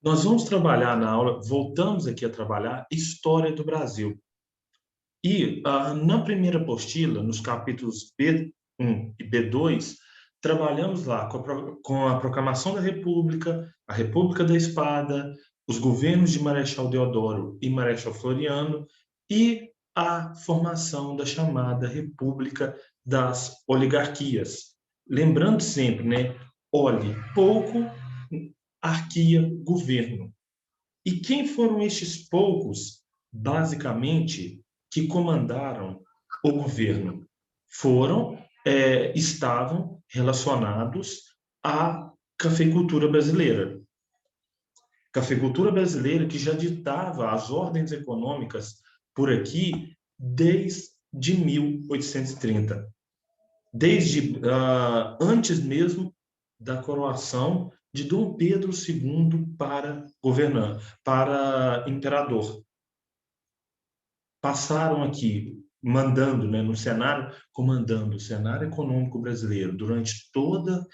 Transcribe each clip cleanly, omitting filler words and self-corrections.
Nós vamos trabalhar na aula, voltamos aqui a trabalhar História do Brasil. E na primeira apostila, nos capítulos B1 e B2, trabalhamos lá com a proclamação da República, a República da Espada, os governos de Marechal Deodoro e Marechal Floriano e a formação da chamada República das Oligarquias. Lembrando sempre, né? Olhe, pouco, arquia, governo. E quem foram estes poucos, basicamente, que comandaram o governo? Estavam relacionados à cafeicultura brasileira. Cafeicultura brasileira que já ditava as ordens econômicas por aqui desde 1830. Desde antes mesmo da coroação de Dom Pedro II para imperador. Passaram aqui mandando, né, no cenário, comandando o cenário econômico brasileiro durante todo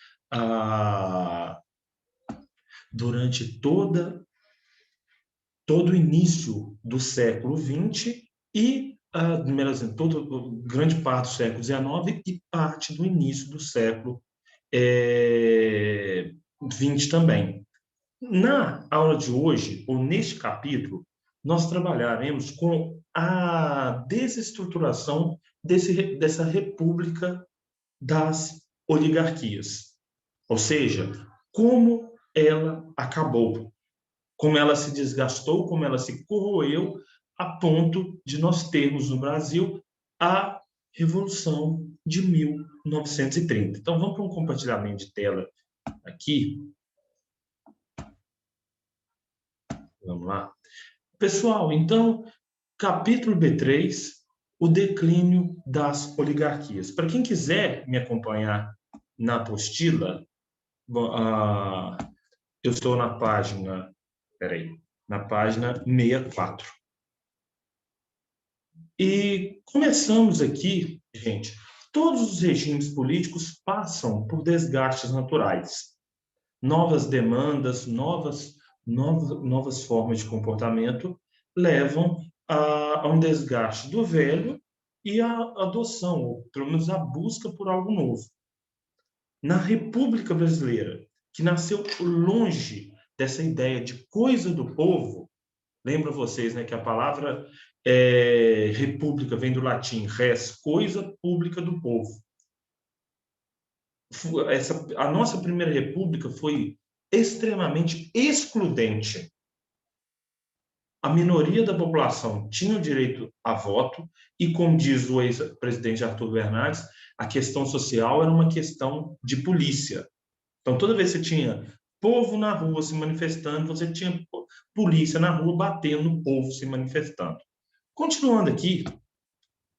o início do século XX e melhor dizendo, grande parte do século XIX e parte do início do século XX também. Na aula de hoje, ou neste capítulo, nós trabalharemos com a desestruturação dessa república das oligarquias. Ou seja, como ela acabou, como ela se desgastou, como ela se corroeu, a ponto de nós termos no Brasil a Revolução de 1930. Então, vamos para um compartilhamento de tela aqui. Vamos lá. Pessoal, então, capítulo B3, o declínio das oligarquias. Para quem quiser me acompanhar na apostila, eu estou na página 64. E começamos aqui, gente, todos os regimes políticos passam por desgastes naturais. Novas demandas, novas formas de comportamento levam a um desgaste do velho e a adoção, ou pelo menos a busca por algo novo. Na República Brasileira, que nasceu longe dessa ideia de coisa do povo, lembro vocês, né, que a palavra república vem do latim res, coisa pública do povo. A nossa primeira república foi extremamente excludente. A minoria da população tinha o direito a voto e, como diz o ex-presidente Arthur Bernardes, a questão social era uma questão de polícia. Então, toda vez que você tinha povo na rua se manifestando, você tinha polícia na rua batendo no povo se manifestando. Continuando aqui,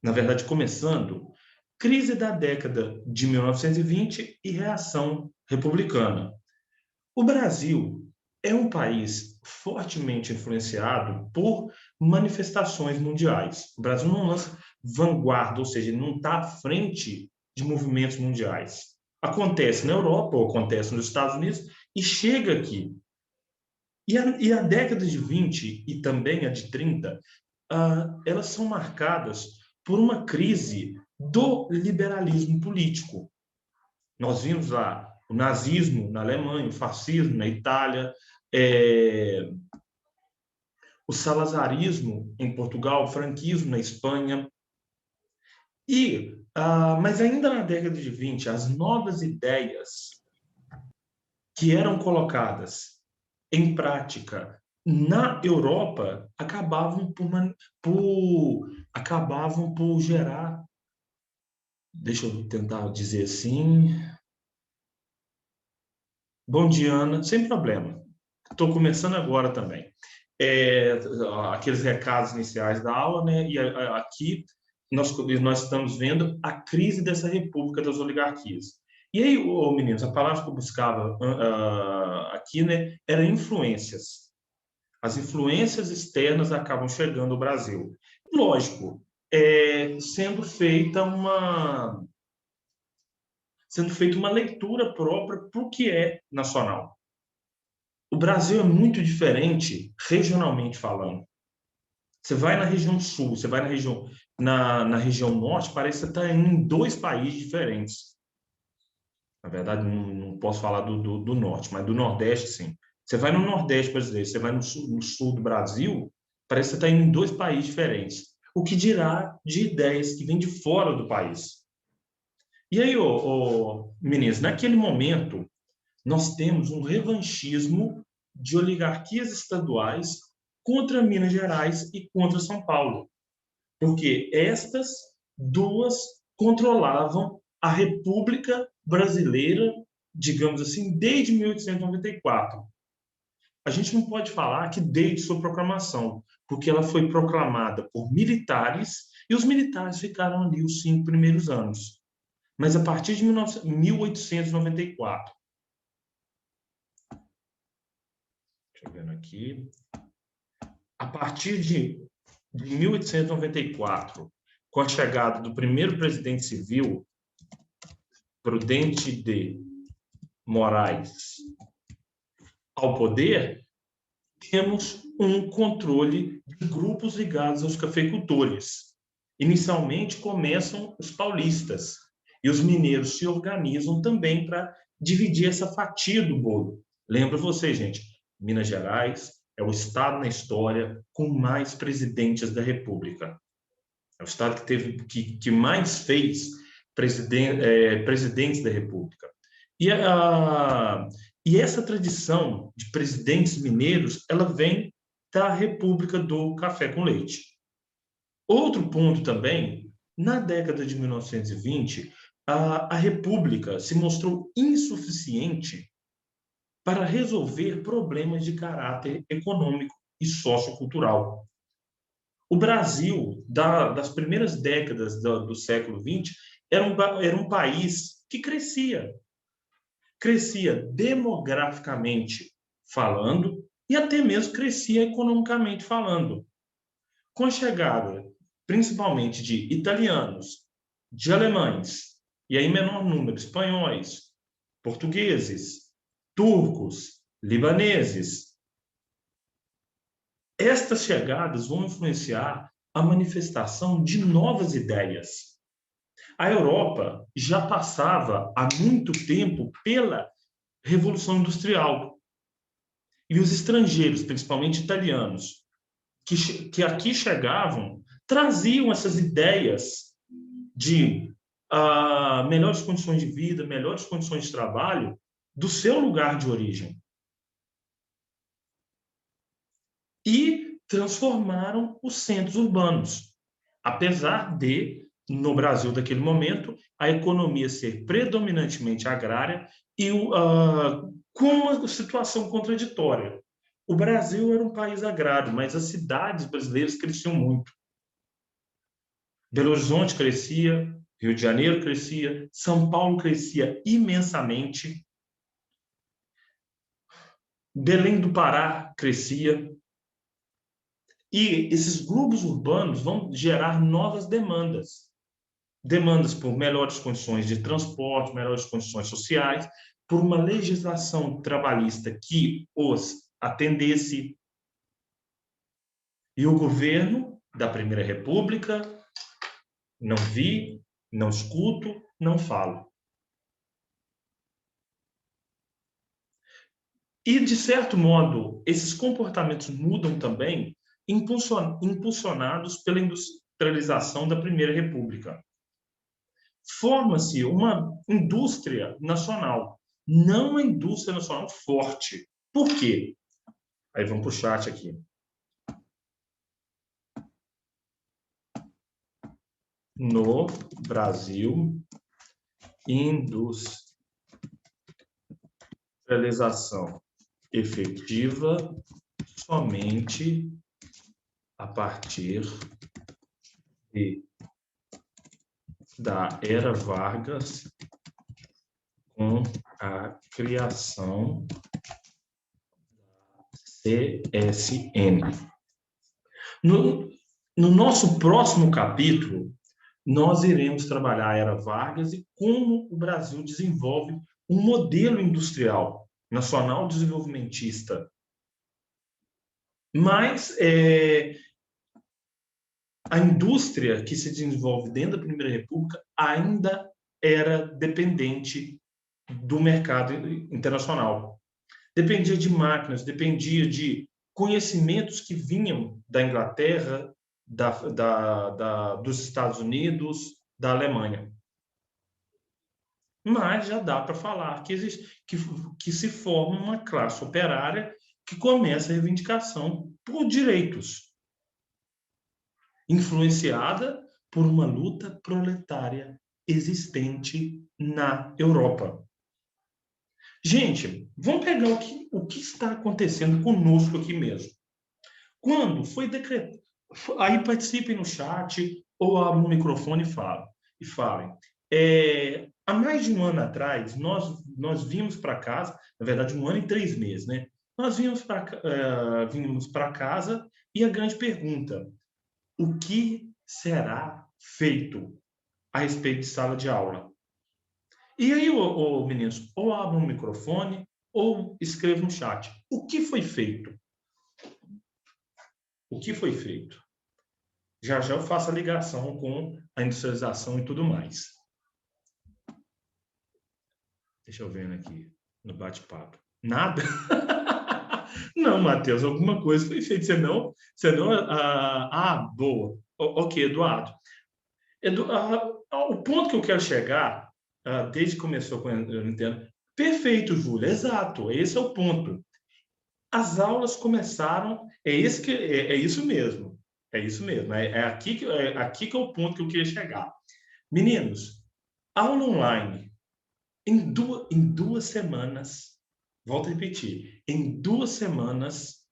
na verdade, começando, crise da década de 1920 e reação republicana. O Brasil é um país fortemente influenciado por manifestações mundiais. O Brasil não lança vanguarda, ou seja, ele não está à frente de movimentos mundiais. Acontece na Europa, ou acontece nos Estados Unidos, e chega aqui. E a década de 20 e também a de 30, elas são marcadas por uma crise do liberalismo político. Nós vimos lá o nazismo na Alemanha, o fascismo na Itália, o salazarismo em Portugal, o franquismo na Espanha. Mas ainda na década de 20, as novas ideias que eram colocadas em prática na Europa acabavam por gerar, deixa eu tentar dizer assim. Bom dia, Ana, sem problema. Estou começando agora também. Aqueles recados iniciais da aula, né? E aqui nós estamos vendo a crise dessa república das oligarquias. E aí, meninos, a palavra que eu buscava aqui, né, era influências. As influências externas acabam chegando ao Brasil. Lógico, sendo feita uma leitura própria para o que é nacional. O Brasil é muito diferente regionalmente falando. Você vai na região sul, você vai na região norte, parece que você está em dois países diferentes. Na verdade, não posso falar do norte, mas do nordeste, sim. Você vai no nordeste brasileiro, você vai no sul do Brasil, parece que você está indo em dois países diferentes. O que dirá de ideias que vêm de fora do país. E aí, meninos, naquele momento, nós temos um revanchismo de oligarquias estaduais contra Minas Gerais e contra São Paulo, porque estas duas controlavam a República Brasileira, digamos assim, desde 1894. A gente não pode falar que desde sua proclamação, porque ela foi proclamada por militares e os militares ficaram ali os 5 primeiros anos. Mas a partir de 1894, deixa eu ver aqui, a partir de 1894, com a chegada do primeiro presidente civil, Prudente de Moraes, ao poder, temos um controle de grupos ligados aos cafeicultores. Inicialmente começam os paulistas, e os mineiros se organizam também para dividir essa fatia do bolo. Lembra você, gente, Minas Gerais é o estado na história com mais presidentes da República. É o estado que mais fez presidentes da República. E essa tradição de presidentes mineiros, ela vem da República do Café com Leite. Outro ponto também, na década de 1920, a República se mostrou insuficiente para resolver problemas de caráter econômico e sociocultural. O Brasil, das primeiras décadas do século XX, era um país que crescia demograficamente falando e até mesmo crescia economicamente falando. Com a chegada, principalmente de italianos, de alemães, e aí em menor número, espanhóis, portugueses, turcos, libaneses, estas chegadas vão influenciar a manifestação de novas ideias. A Europa já passava há muito tempo pela Revolução Industrial. E os estrangeiros, principalmente italianos, que aqui chegavam, traziam essas ideias de melhores condições de vida, melhores condições de trabalho do seu lugar de origem. E transformaram os centros urbanos. Apesar de, no Brasil daquele momento, a economia ser predominantemente agrária e com uma situação contraditória. O Brasil era um país agrário, mas as cidades brasileiras cresciam muito. Belo Horizonte crescia, Rio de Janeiro crescia, São Paulo crescia imensamente, Belém do Pará crescia. E esses grupos urbanos vão gerar novas demandas. Demandas por melhores condições de transporte, melhores condições sociais, por uma legislação trabalhista que os atendesse. E o governo da Primeira República, não vi, não escuto, não falo. E, de certo modo, esses comportamentos mudam também, impulsionados pela industrialização da Primeira República. Forma-se uma indústria nacional, não uma indústria nacional forte. Por quê? Aí vamos para o chat aqui. No Brasil, industrialização efetiva somente a partir da Era Vargas, com a criação da CSN. No nosso próximo capítulo, nós iremos trabalhar a Era Vargas e como o Brasil desenvolve um modelo industrial. nacional desenvolvimentista. Mas a indústria que se desenvolve dentro da Primeira República ainda era dependente do mercado internacional. Dependia de máquinas, dependia de conhecimentos que vinham da Inglaterra, dos Estados Unidos, da Alemanha. Mas já dá para falar que se forma uma classe operária que começa a reivindicação por direitos, influenciada por uma luta proletária existente na Europa. Gente, vamos pegar o que está acontecendo conosco aqui mesmo. Quando foi decretado, aí participem no chat ou abram o microfone e falem. Há mais de um ano atrás, nós vimos para casa, na verdade, 1 ano e 3 meses, né? Nós vimos para casa e a grande pergunta: o que será feito a respeito de sala de aula? E aí, meninos, ou abram o microfone ou escrevam no chat. O que foi feito? O que foi feito? Já eu faço a ligação com a industrialização e tudo mais. Deixa eu ver aqui no bate-papo. Nada? Não, Matheus, alguma coisa foi feita. Senão boa. Ok, Eduardo. O ponto que eu quero chegar, desde que começou com eu entendo. Perfeito, Júlia, exato, esse é o ponto. As aulas começaram, é isso mesmo, é aqui que é o ponto que eu queria chegar. Meninos, aula online, em 2 semanas, volto a repetir, em 2 semanas,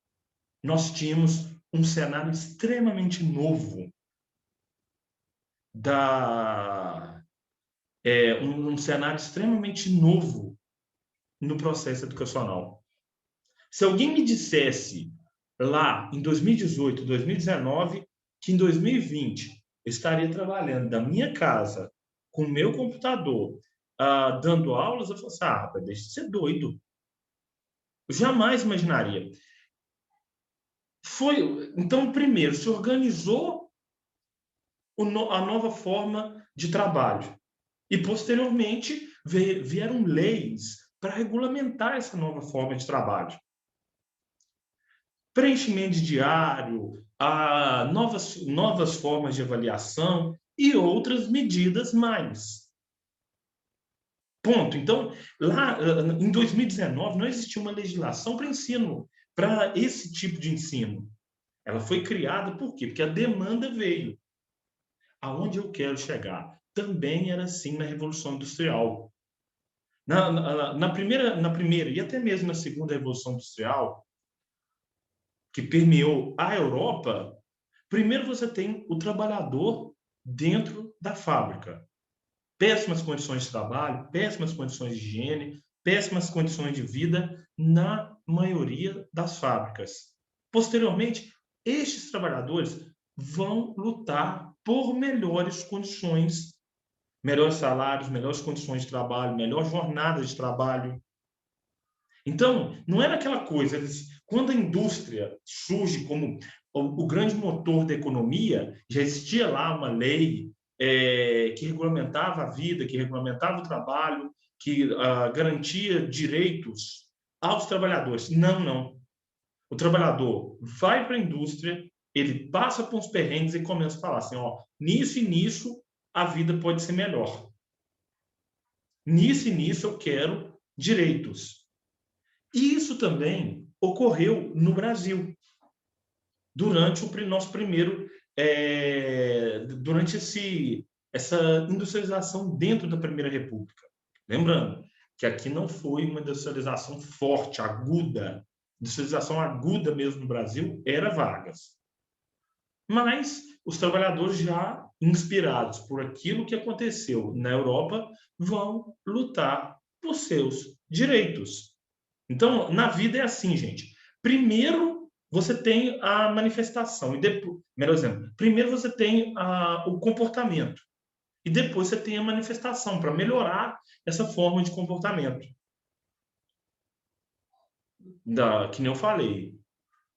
nós tínhamos um cenário extremamente novo um cenário extremamente novo no processo educacional. Se alguém me dissesse lá em 2018, 2019, que em 2020 eu estaria trabalhando da minha casa, com o meu computador, dando aulas, eu falasse, rapaz, deixa de ser doido. Eu jamais imaginaria. Então, primeiro, se organizou a nova forma de trabalho. E, posteriormente, vieram leis para regulamentar essa nova forma de trabalho. Preenchimento de diário, novas formas de avaliação e outras medidas mais. Ponto. Então, lá em 2019, não existia uma legislação para ensino, para esse tipo de ensino. Ela foi criada por quê? Porque a demanda veio. Aonde eu quero chegar? Também era assim na Revolução Industrial. Na primeira e até mesmo na segunda Revolução Industrial, que permeou a Europa, primeiro você tem o trabalhador dentro da fábrica. Péssimas condições de trabalho, péssimas condições de higiene, péssimas condições de vida na maioria das fábricas. Posteriormente, estes trabalhadores vão lutar por melhores condições, melhores salários, melhores condições de trabalho, melhor jornada de trabalho. Então, não era aquela coisa, quando a indústria surge como o grande motor da economia, já existia lá uma lei que regulamentava a vida, que regulamentava o trabalho, que garantia direitos aos trabalhadores. Não. O trabalhador vai para a indústria, ele passa por uns perrengues e começa a falar assim, nisso e nisso a vida pode ser melhor. Nisso e nisso eu quero direitos. E isso também ocorreu no Brasil, durante o nosso primeiro, durante essa industrialização dentro da Primeira República. Lembrando que aqui não foi uma industrialização forte, aguda. Industrialização aguda mesmo no Brasil era Vargas. Mas os trabalhadores já inspirados por aquilo que aconteceu na Europa vão lutar por seus direitos. Então, na vida é assim, gente. Primeiro, você tem a manifestação. E depois, melhor exemplo, primeiro você tem o comportamento. E depois você tem a manifestação para melhorar essa forma de comportamento. que nem eu falei,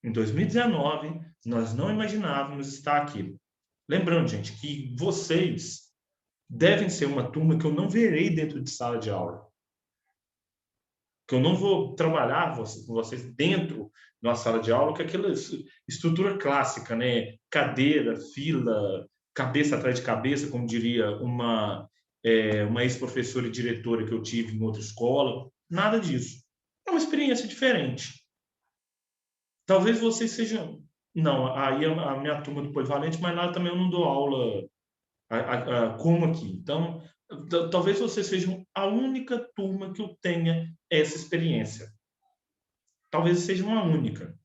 em 2019, nós não imaginávamos estar aqui. Lembrando, gente, que vocês devem ser uma turma que eu não verei dentro de sala de aula. Que eu não vou trabalhar com vocês dentro de uma sala de aula, que é aquela estrutura clássica, né? Cadeira, fila, cabeça atrás de cabeça, como diria uma ex-professora e diretora que eu tive em outra escola. Nada disso. É uma experiência diferente. Talvez vocês sejam. Não, aí a minha turma do Polivalente, mas lá também eu não dou aula como aqui. Então, talvez vocês sejam a única turma que eu tenha essa experiência. Talvez seja uma única.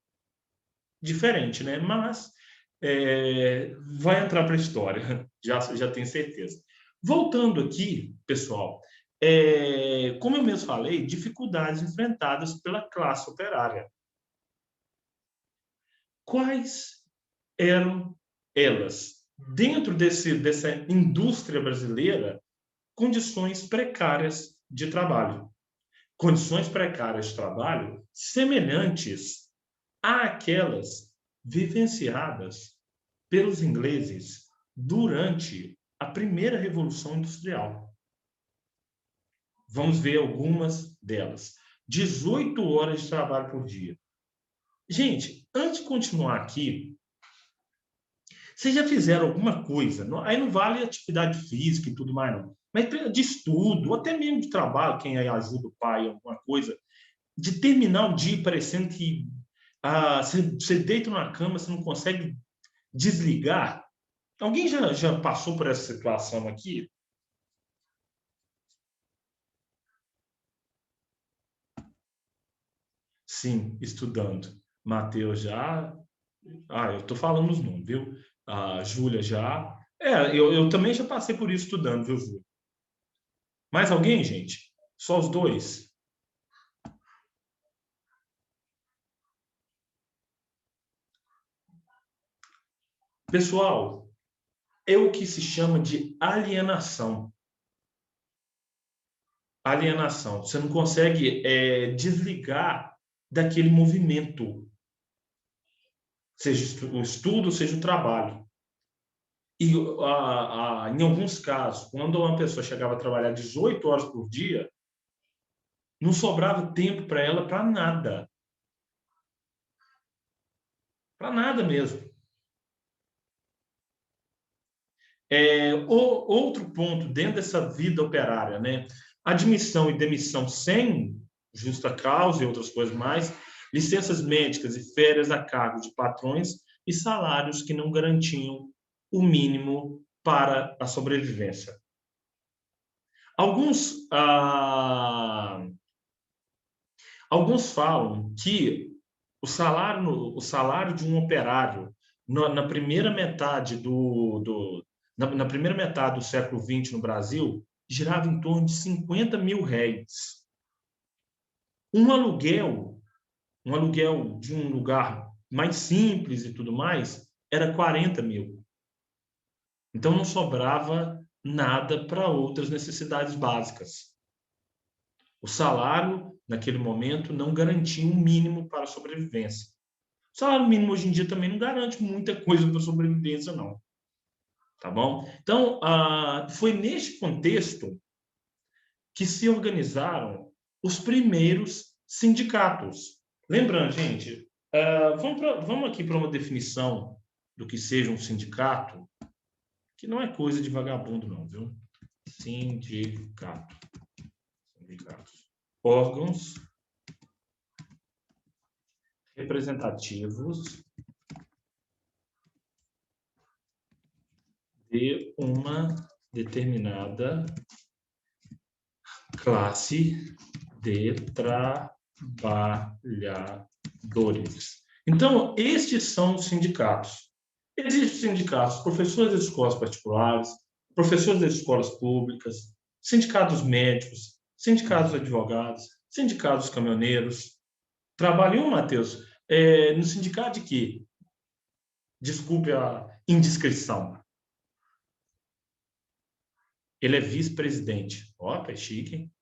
Diferente, né? Mas vai entrar para a história, já tenho certeza. Voltando aqui, pessoal, como eu mesmo falei, dificuldades enfrentadas pela classe operária. Quais eram elas? Dentro dessa indústria brasileira, condições precárias de trabalho. Condições precárias de trabalho semelhantes àquelas vivenciadas pelos ingleses durante a primeira Revolução Industrial. Vamos ver algumas delas. 18 horas de trabalho por dia. Gente, antes de continuar aqui, vocês já fizeram alguma coisa? Aí não vale atividade física e tudo mais, não. Mas de estudo, ou até mesmo de trabalho, quem aí ajuda o pai, alguma coisa, de terminar o dia parecendo que você deita na cama, você não consegue desligar. Alguém já passou por essa situação aqui? Sim, estudando. Matheus já. Eu estou falando os nomes, viu? A Júlia já. Eu também já passei por isso estudando, viu, Júlia? Mais alguém, gente? Só os dois? Pessoal, é o que se chama de alienação. Alienação. Você não consegue desligar daquele movimento, seja o estudo, seja o trabalho. E em alguns casos, quando uma pessoa chegava a trabalhar 18 horas por dia, não sobrava tempo para ela para nada. Para nada mesmo. Outro ponto dentro dessa vida operária, né? Admissão e demissão sem justa causa e outras coisas mais, licenças médicas e férias a cargo de patrões e salários que não garantiam o mínimo para a sobrevivência. Alguns, alguns falam que o salário de um operário na primeira metade na primeira metade do século XX no Brasil girava em torno de 50 mil réis. Um aluguel, um aluguel de um lugar mais simples e tudo mais, era 40 mil. Então não sobrava nada para outras necessidades básicas. O salário, naquele momento, não garantia um mínimo para a sobrevivência. O salário mínimo hoje em dia também não garante muita coisa para a sobrevivência, não. Tá bom? Então, foi neste contexto que se organizaram os primeiros sindicatos. Lembrando, gente, vamos aqui para uma definição do que seja um sindicato, que não é coisa de vagabundo, não, viu? Sindicato. Sindicatos. Órgãos representativos de uma determinada classe de trabalhadores. Então, estes são os sindicatos. Existem sindicatos, professores das escolas particulares, professores das escolas públicas, sindicatos médicos, sindicatos advogados, sindicatos caminhoneiros. Trabalhou, Matheus, no sindicato de quê? Desculpe a indiscrição. Ele é vice-presidente. Ó, é chique, hein?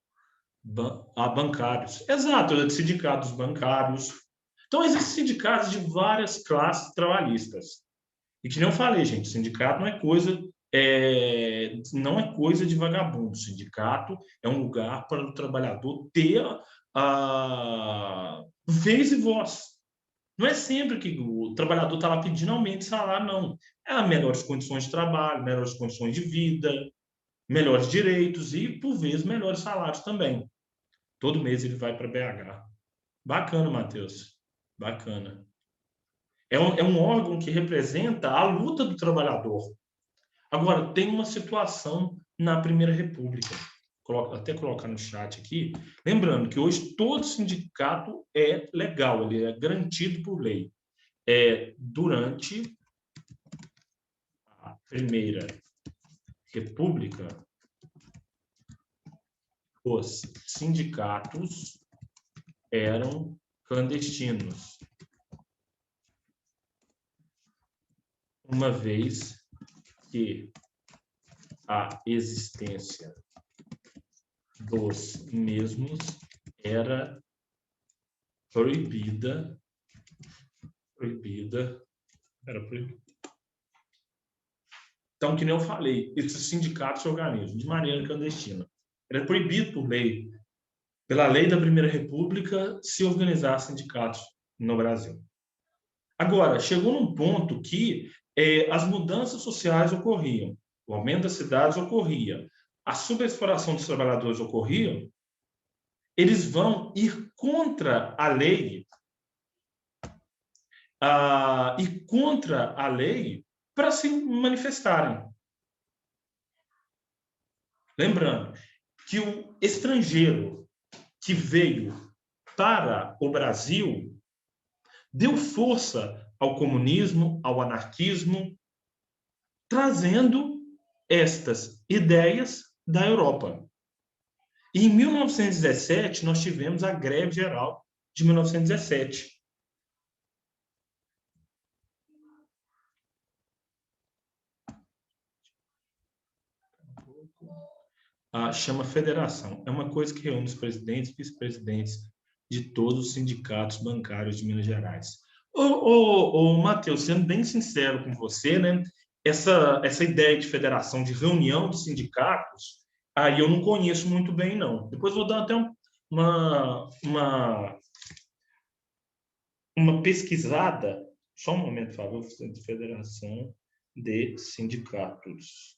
Bancários. Exato, sindicatos bancários. Então, existem sindicatos de várias classes trabalhistas. E que nem eu falei, gente, sindicato não é coisa de vagabundo. Sindicato é um lugar para o trabalhador ter a vez e voz. Não é sempre que o trabalhador está lá pedindo aumento de salário, não. É melhores condições de trabalho, melhores condições de vida, melhores direitos e, por vezes, melhores salários também. Todo mês ele vai para BH. Bacana, Matheus. Bacana. É um órgão que representa a luta do trabalhador. Agora, tem uma situação na Primeira República. Até colocar no chat aqui. Lembrando que hoje todo sindicato é legal, ele é garantido por lei. Durante a Primeira República, os sindicatos eram clandestinos, uma vez que a existência dos mesmos era proibida, era proibida. Então, que nem eu falei, esses sindicatos se organizam de maneira clandestina. Era proibido por lei, pela lei da Primeira República, se organizar sindicatos no Brasil. Agora, chegou num ponto que as mudanças sociais ocorriam, o aumento das cidades ocorria, a subexploração dos trabalhadores ocorria, eles vão ir contra a lei e contra a lei para se manifestarem. Lembrando que o estrangeiro que veio para o Brasil deu força ao comunismo, ao anarquismo, trazendo estas ideias da Europa. E em 1917, nós tivemos a greve geral de 1917. Chama federação. É uma coisa que reúne os presidentes e vice-presidentes de todos os sindicatos bancários de Minas Gerais. Matheus, sendo bem sincero com você, né? Essa ideia de federação, de reunião de sindicatos, aí eu não conheço muito bem, não. Depois vou dar até uma pesquisada. Só um momento, por favor. Federação de Sindicatos.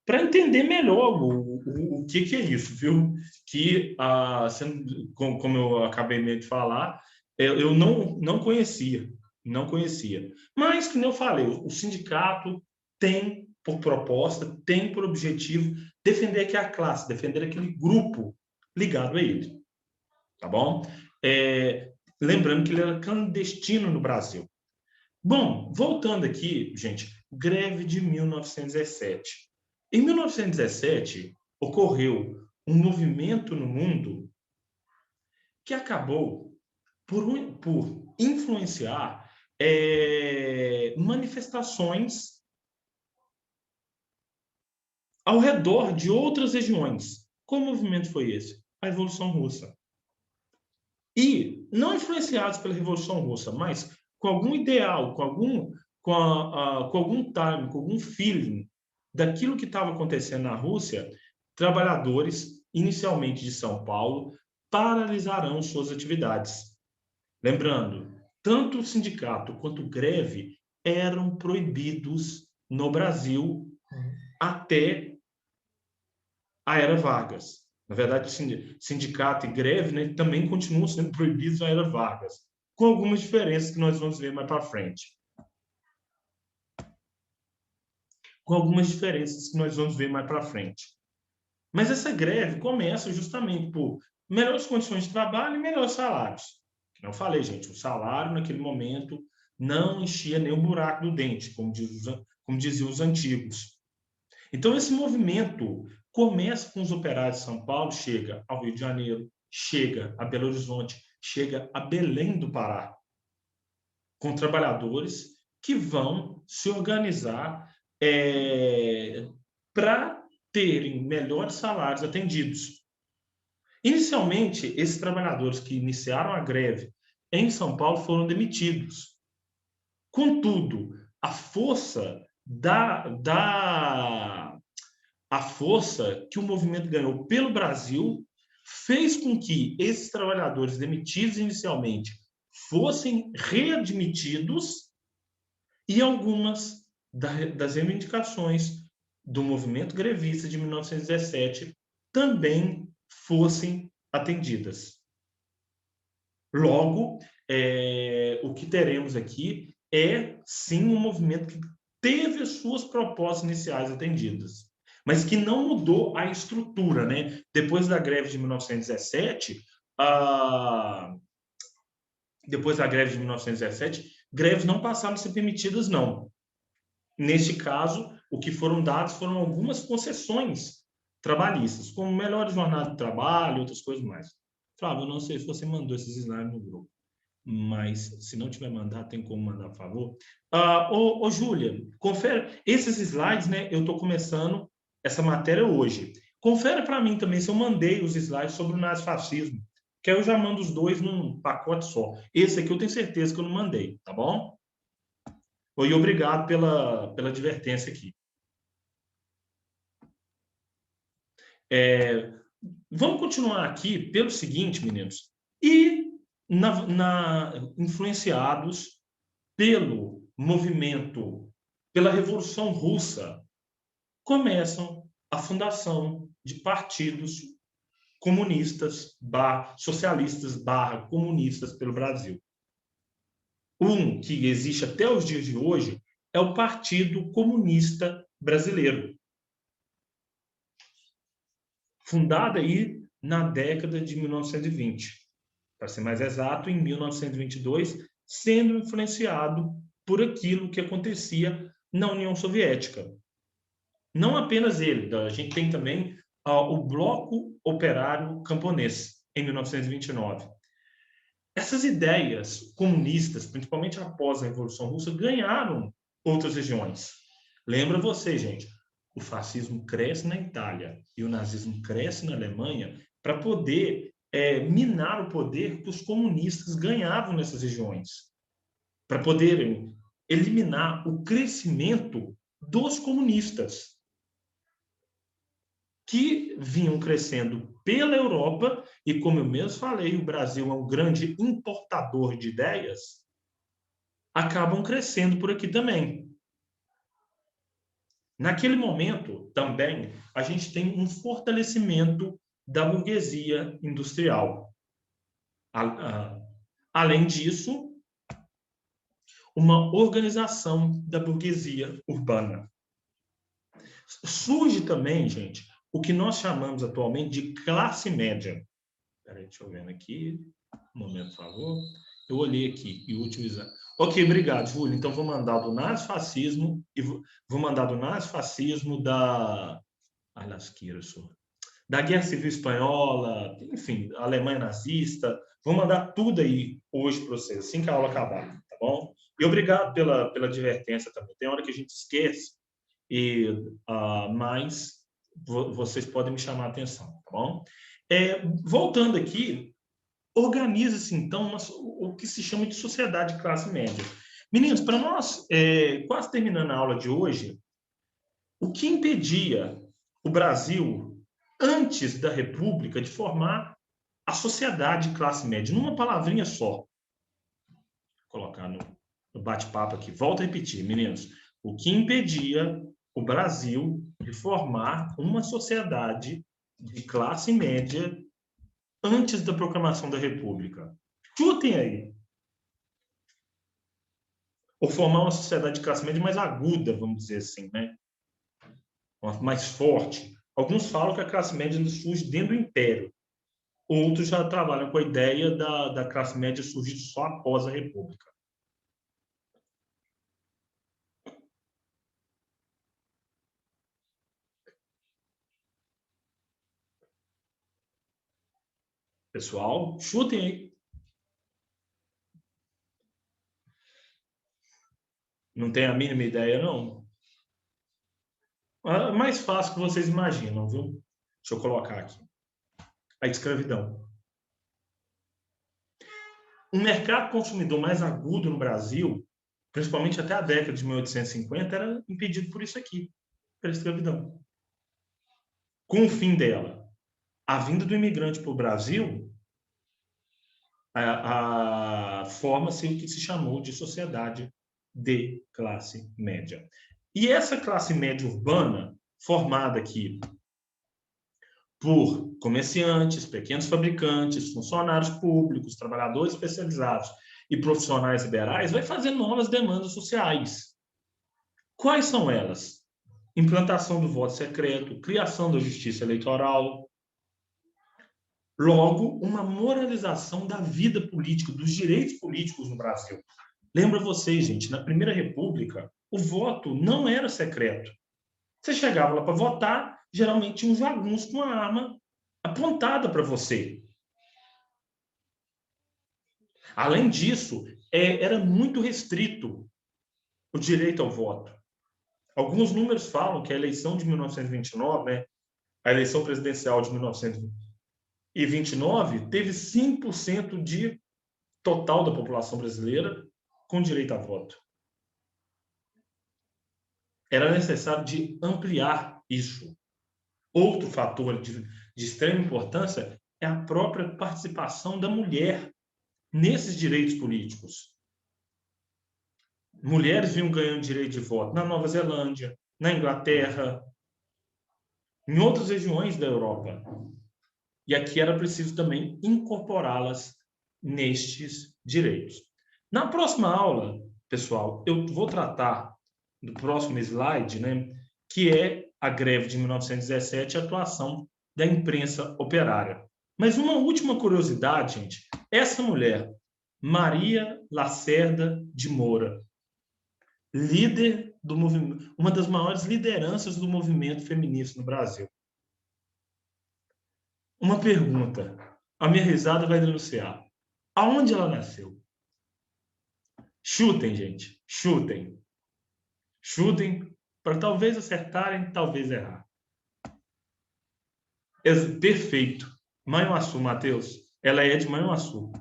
Para entender melhor o que é isso, viu? Que, como eu acabei meio de falar, eu não conhecia, não conhecia. Mas, como eu falei, o sindicato tem por proposta, tem por objetivo defender aqui a classe, defender aquele grupo ligado a ele, tá bom? Lembrando que ele era clandestino no Brasil. Bom, voltando aqui, gente, greve de 1917. Em 1917, ocorreu um movimento no mundo que acabou por influenciar manifestações ao redor de outras regiões. Qual movimento foi esse? A Revolução Russa. E não influenciados pela Revolução Russa, mas com algum ideal, com algum time, com algum feeling daquilo que estava acontecendo na Rússia, trabalhadores, inicialmente de São Paulo, paralisarão suas atividades. Lembrando, tanto o sindicato quanto greve eram proibidos no Brasil até a Era Vargas. Na verdade, sindicato e greve, né, também continuam sendo proibidos na Era Vargas, com algumas diferenças que nós vamos ver mais para frente. Mas essa greve começa justamente por melhores condições de trabalho e melhores salários. Como eu falei, gente, o salário naquele momento não enchia nem o buraco do dente, como diziam os antigos. Então, esse movimento começa com os operários de São Paulo, chega ao Rio de Janeiro, chega a Belo Horizonte, chega a Belém do Pará, com trabalhadores que vão se organizar para terem melhores salários atendidos. Inicialmente, esses trabalhadores que iniciaram a greve em São Paulo foram demitidos. Contudo, a força a força que o movimento ganhou pelo Brasil fez com que esses trabalhadores demitidos inicialmente fossem readmitidos e algumas das reivindicações do movimento grevista de 1917 também fossem atendidas. Logo, o que teremos aqui é, sim, um movimento que teve as suas propostas iniciais atendidas, mas que não mudou a estrutura, né? Depois da greve de 1917, greves não passaram a ser permitidas, não. Neste caso, o que foram dados foram algumas concessões trabalhistas, como melhor jornada de trabalho, outras coisas mais. Flávio, eu não sei se você mandou esses slides no grupo, mas se não tiver mandado, tem como mandar, por favor. Júlia, confere esses slides, né? Eu estou começando essa matéria hoje. Confere para mim também se eu mandei os slides sobre o nazifascismo, que aí eu já mando os dois num pacote só. Esse aqui eu tenho certeza que eu não mandei, tá bom? E obrigado pela advertência aqui. Vamos continuar aqui pelo seguinte, meninos, e influenciados pelo movimento, pela Revolução Russa, começam a fundação de partidos comunistas, socialistas, comunistas pelo Brasil. Um que existe até os dias de hoje é o Partido Comunista Brasileiro, fundado aí na década de 1920, para ser mais exato, em 1922, sendo influenciado por aquilo que acontecia na União Soviética. Não apenas ele, a gente tem também o Bloco Operário Camponês, em 1929. Essas ideias comunistas, principalmente após a Revolução Russa, ganharam outras regiões. Lembra você, gente, o fascismo cresce na Itália e o nazismo cresce na Alemanha para poder minar o poder que os comunistas ganhavam nessas regiões, para poderem eliminar o crescimento dos comunistas, que vinham crescendo pela Europa, e como eu mesmo falei, o Brasil é um grande importador de ideias, acabam crescendo por aqui também. Naquele momento, também, a gente tem um fortalecimento da burguesia industrial. Além disso, uma organização da burguesia urbana. Surge também, gente, o que nós chamamos atualmente de classe média. Peraí, deixa eu ver aqui. Um momento, por favor. Eu olhei aqui e utilizar. Ok, obrigado, Júlio. Então, vou mandar do nazifascismo e vou mandar do nazifascismo da da Guerra Civil Espanhola, enfim, Alemanha nazista. Vou mandar tudo aí hoje para vocês, assim que a aula acabar, tá bom? E obrigado pela advertência também. Tem hora que a gente esquece, mas vocês podem me chamar a atenção, tá bom? Voltando aqui, organiza-se, então, o que se chama de sociedade de classe média. Meninos, para nós, quase terminando a aula de hoje, o que impedia o Brasil, antes da República, de formar a sociedade de classe média, numa palavrinha só? Vou colocar no bate-papo aqui. Volto a repetir, meninos. O que impedia o Brasil de formar uma sociedade de classe média antes da proclamação da República? Chutem aí. Ou formar uma sociedade de classe média mais aguda, vamos dizer assim, né? Mais forte. Alguns falam que a classe média surge dentro do Império. Outros já trabalham com a ideia da classe média surgir só após a República. Pessoal, chutem aí. Não tem a mínima ideia, não? É mais fácil que vocês imaginam, viu? Deixa eu colocar aqui. a escravidão. Um mercado consumidor mais agudo no Brasil, principalmente até a década de 1850, era impedido por isso aqui, pela escravidão. Com o fim dela, a vinda do imigrante para o Brasil, forma-se o que se chamou de sociedade de classe média. E essa classe média urbana, formada aqui por comerciantes, pequenos fabricantes, funcionários públicos, trabalhadores especializados e profissionais liberais, vai fazer novas demandas sociais. Quais são elas? Implantação do voto secreto, criação da justiça eleitoral, logo, uma moralização da vida política, dos direitos políticos no Brasil. Lembra vocês, gente, na Primeira República, o voto não era secreto. Você chegava lá para votar, geralmente tinha um jagunço com uma arma apontada para você. Além disso, era muito restrito o direito ao voto. Alguns números falam que a eleição de 1929, né, a eleição presidencial de 1929, teve 5% de total da população brasileira com direito a voto. Era necessário de ampliar isso. Outro fator de extrema importância é a própria participação da mulher nesses direitos políticos. Mulheres vinham ganhando direito de voto na Nova Zelândia, na Inglaterra, em outras regiões da Europa. E aqui era preciso também incorporá-las nestes direitos. Na próxima aula, pessoal, eu vou tratar do próximo slide, né, que é a greve de 1917 e a atuação da imprensa operária. Mas uma última curiosidade, gente, essa mulher, Maria Lacerda de Moura, líder do movimento, uma das maiores lideranças do movimento feminista no Brasil. Uma pergunta, a minha risada vai denunciar. Aonde ela nasceu? Chutem, gente, chutem. Chutem para talvez acertarem, talvez errar. Perfeito. Manhuaçu, Matheus. Ela é de Manhuaçu.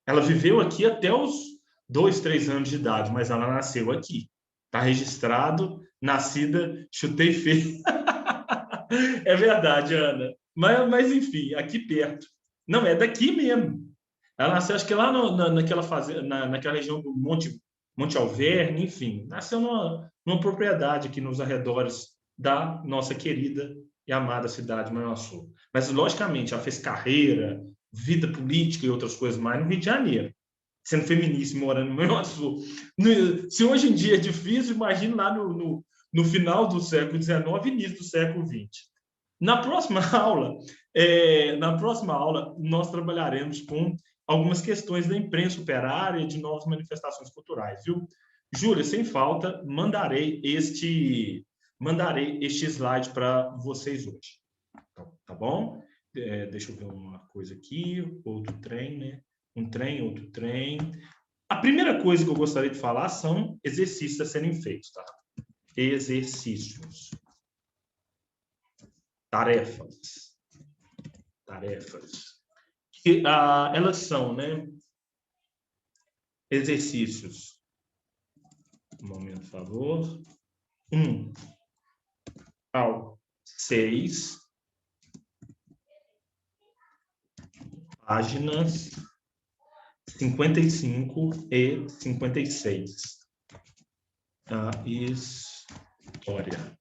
Ela viveu aqui até os 2, 3 anos de idade, mas ela nasceu aqui. Está registrado, nascida, chutei feio. É verdade, Ana. Mas, enfim, aqui perto. Não, é daqui mesmo. Ela nasceu, acho que lá naquela fazenda, naquela região do Monte Alverne, enfim. Nasceu numa propriedade aqui nos arredores da nossa querida e amada cidade de Manhuaçu. Mas, logicamente, ela fez carreira, vida política e outras coisas mais no Rio de Janeiro, sendo feminista, morando no Manhuaçu. Se hoje em dia é difícil, imagine lá no final do século XIX, início do século XX. Na próxima aula, nós trabalharemos com algumas questões da imprensa operária e de novas manifestações culturais, viu? Júlia, sem falta, mandarei este slide para vocês hoje. Tá bom? Deixa eu ver uma coisa aqui, outro trem, né? Um trem, outro trem. A primeira coisa que eu gostaria de falar são exercícios a serem feitos, tá? Exercícios. Tarefas. Elas são, né? Exercícios. Um momento, por favor. 1 ao 6. Páginas 55 e 56. A história.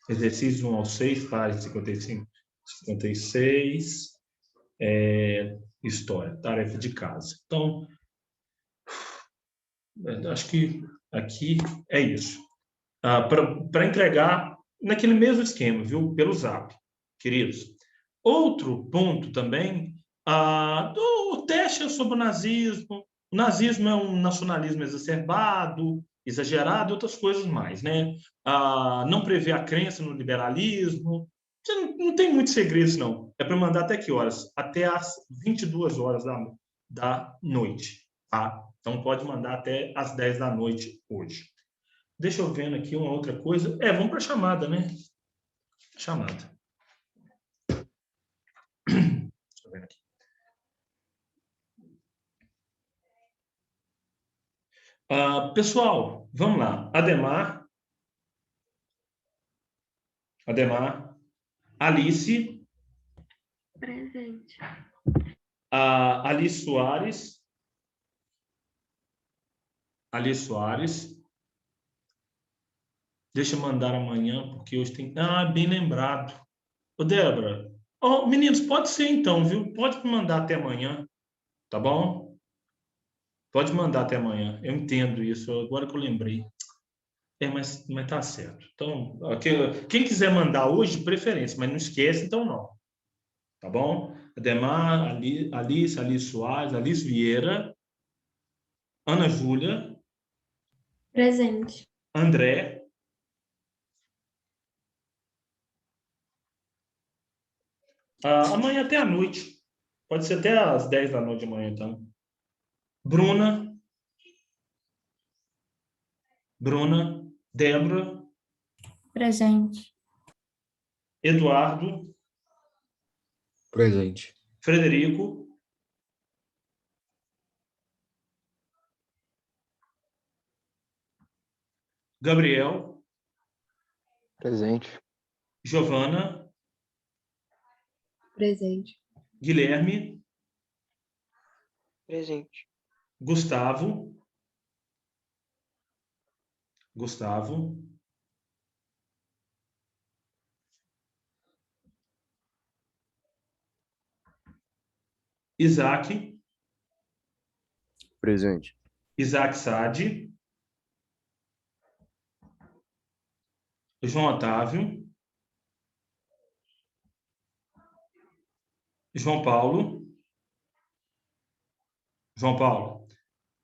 Exercício 1 ao 6, páginas 55, 56. História, tarefa de casa. Então, acho que aqui é isso. Para entregar naquele mesmo esquema, viu? Pelo Zap, queridos. Outro ponto também, o teste sobre o nazismo. O nazismo é um nacionalismo exacerbado, exagerado e outras coisas mais, né? Não prevê a crença no liberalismo. Não tem muitos segredos, não. É para mandar até que horas? Até às 22 horas da noite, tá? Então, pode mandar até às 10 da noite hoje. Deixa eu ver aqui uma outra coisa. Vamos para a chamada, né? Chamada. Tô vendo aqui. Pessoal, vamos lá. Ademar, Alice, Presente. Alice Soares, Alice Soares. Deixa eu mandar amanhã, porque hoje tem. Bem lembrado. Ô, Débora. Meninos, pode ser então, viu? Pode me mandar até amanhã, tá bom? Pode mandar até amanhã. Eu entendo isso, agora que eu lembrei. Mas tá certo. Então, quem quiser mandar hoje, de preferência, mas não esquece, então não. Tá bom? Ademar, Alice Soares, Alice Vieira, Ana Júlia, Presente. André, amanhã até a noite. Pode ser até às 10 da noite de amanhã, então. Bruna, Débora, Presente. Eduardo, Presente. Frederico, Gabriel, Presente. Giovana, Presente. Guilherme, Presente. Gustavo, Isaac, Presente. Isaac Sade, João Otávio, João Paulo,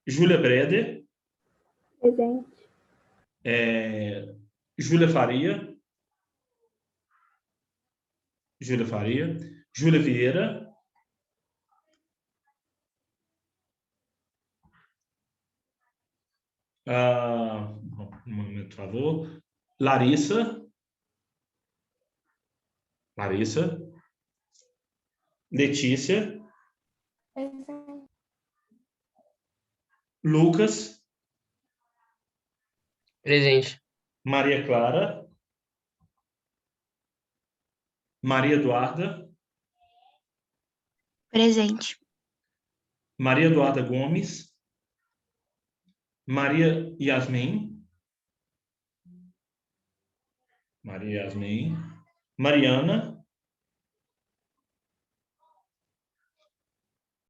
Júlia Breder, Presente. Júlia Faria, Júlia Vieira, um momento, por favor, Larissa, Letícia, Presente. Lucas, Presente. Maria Clara, Maria Eduarda, Presente. Maria Eduarda Gomes, Maria Yasmin, Mariana,